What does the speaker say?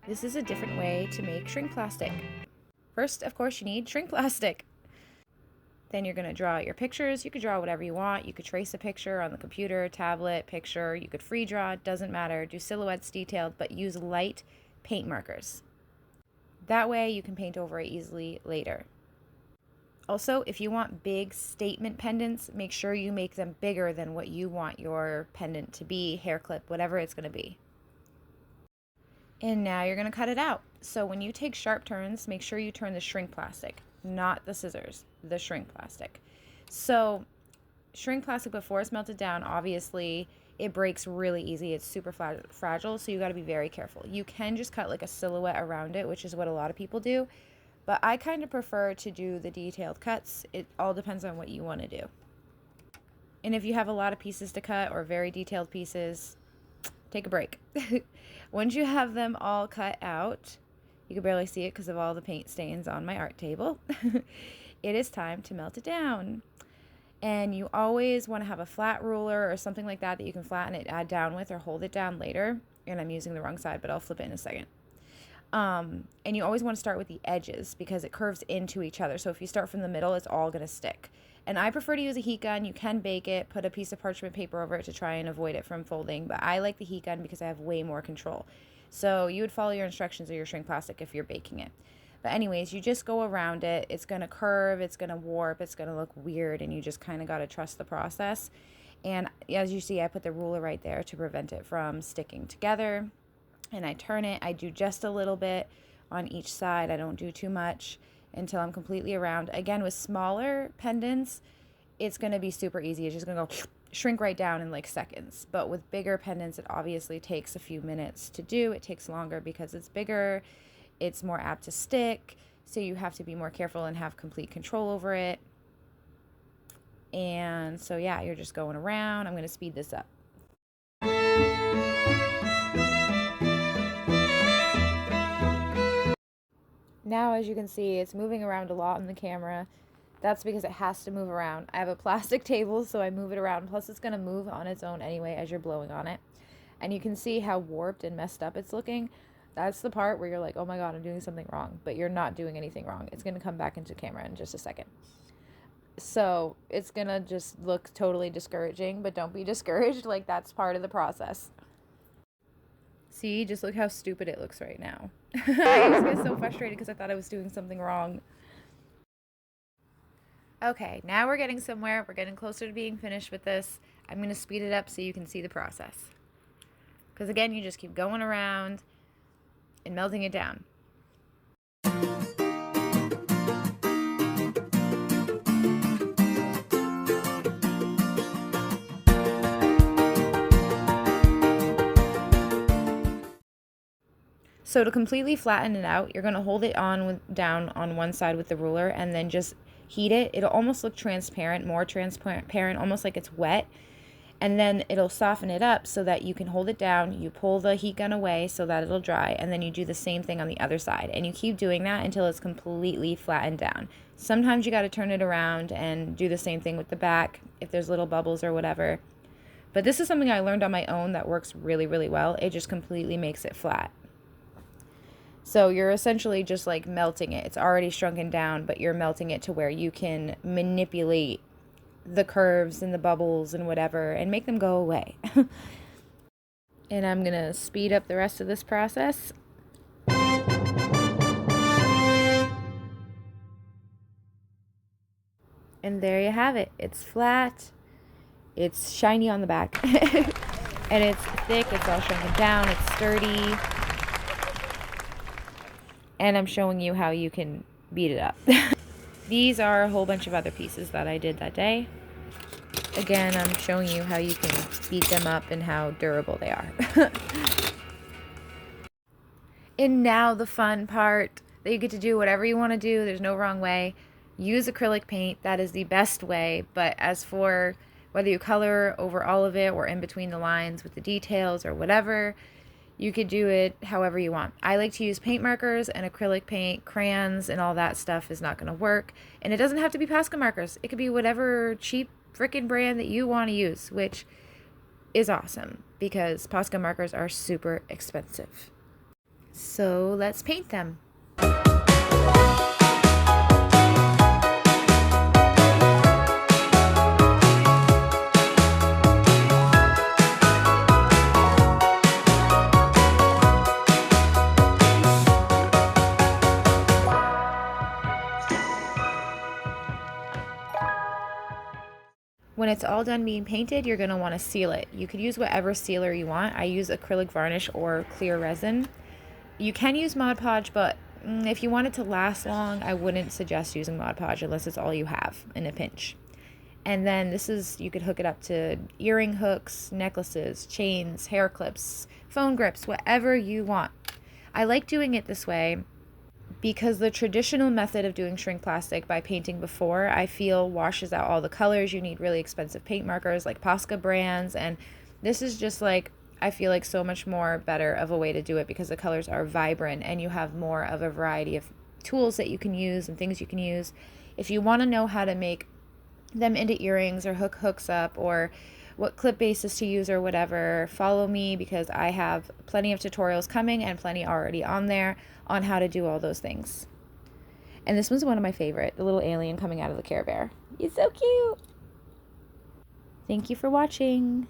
This is a different way to make shrink plastic. First, of course, you need shrink plastic. Then you're going to draw out your pictures. You could draw whatever you want. You could trace a picture on the computer, tablet, picture. You could free draw, it doesn't matter. Do silhouettes detailed, but use light paint markers. That way you can paint over it easily later. Also, if you want big statement pendants, make sure you make them bigger than what you want your pendant to be, hair clip, whatever it's going to be. And now you're going to cut it out. So when you take sharp turns, make sure you turn the shrink plastic, not the scissors, the shrink plastic. So shrink plastic, before it's melted down, obviously it breaks really easy. It's super fragile, so you got to be very careful. You can just cut like a silhouette around it, which is what a lot of people do. But I kind of prefer to do the detailed cuts. It all depends on what you want to do. And if you have a lot of pieces to cut or very detailed pieces, take a break. Once you have them all cut out, you can barely see it because of all the paint stains on my art table. It is time to melt it down. And you always want to have a flat ruler or something like that you can flatten it down with or hold it down later. And I'm using the wrong side, but I'll flip it in a second. And you always want to start with the edges because it curves into each other. So if you start from the middle, it's all going to stick. And I prefer to use a heat gun. You can bake it, put a piece of parchment paper over it to try and avoid it from folding. But I like the heat gun because I have way more control. So you would follow your instructions of your shrink plastic if you're baking it. But anyways, you just go around it. It's going to curve, it's going to warp, it's going to look weird, and you just kind of got to trust the process. And as you see, I put the ruler right there to prevent it from sticking together. And I turn it. I do just a little bit on each side. I don't do too much until I'm completely around. Again, with smaller pendants, it's going to be super easy. It's just going to go shrink right down in like seconds. But with bigger pendants, it obviously takes a few minutes to do. It takes longer because it's bigger. It's more apt to stick. So you have to be more careful and have complete control over it. And so, yeah, you're just going around. I'm going to speed this up. Now, as you can see, it's moving around a lot in the camera. That's because it has to move around. I have a plastic table, so I move it around. Plus, it's going to move on its own anyway as you're blowing on it. And you can see how warped and messed up it's looking. That's the part where you're like, oh my God, I'm doing something wrong. But you're not doing anything wrong. It's going to come back into camera in just a second. So it's going to just look totally discouraging, but don't be discouraged. Like, that's part of the process. See, just look how stupid it looks right now. I just get so frustrated because I thought I was doing something wrong. Okay, now we're getting somewhere. We're getting closer to being finished with this. I'm going to speed it up so you can see the process. Because again, you just keep going around and melting it down. So to completely flatten it out, you're going to hold it down on one side with the ruler and then just heat it. It'll almost look transparent, more transparent, almost like it's wet. And then it'll soften it up so that you can hold it down. You pull the heat gun away so that it'll dry. And then you do the same thing on the other side. And you keep doing that until it's completely flattened down. Sometimes you got to turn it around and do the same thing with the back if there's little bubbles or whatever. But this is something I learned on my own that works really, really well. It just completely makes it flat. So you're essentially just like melting it. It's already shrunken down, but you're melting it to where you can manipulate the curves and the bubbles and whatever and make them go away. And I'm going to speed up the rest of this process. And there you have it. It's flat. It's shiny on the back. And it's thick. It's all shrunken down. It's sturdy. And I'm showing you how you can beat it up. These are a whole bunch of other pieces that I did that day. Again, I'm showing you how you can beat them up and how durable they are. And now the fun part, that you get to do whatever you want to do. There's no wrong way. Use acrylic paint. That is the best way. But as for whether you color over all of it or in between the lines with the details or whatever, you could do it however you want. I like to use paint markers and acrylic paint. Crayons and all that stuff is not going to work. And it doesn't have to be Posca markers. It could be whatever cheap frickin' brand that you want to use, which is awesome because Posca markers are super expensive. So let's paint them. When it's all done being painted, you're going to want to seal it. You could use whatever sealer you want. I use acrylic varnish or clear resin. You can use Mod Podge, but if you want it to last long, I wouldn't suggest using Mod Podge unless it's all you have in a pinch. And then you could hook it up to earring hooks, necklaces, chains, hair clips, phone grips, whatever you want. I like doing it this way because the traditional method of doing shrink plastic by painting before, I feel, washes out all the colors. You need really expensive paint markers like Posca brands, and this is just like, I feel like so much more better of a way to do it because the colors are vibrant and you have more of a variety of tools that you can use and things you can use. If you want to know how to make them into earrings or hook hooks up or what clip bases to use or whatever, follow me because I have plenty of tutorials coming and plenty already on there on how to do all those things. And this one's one of my favorite, the little alien coming out of the Care Bear. He's so cute. Thank you for watching.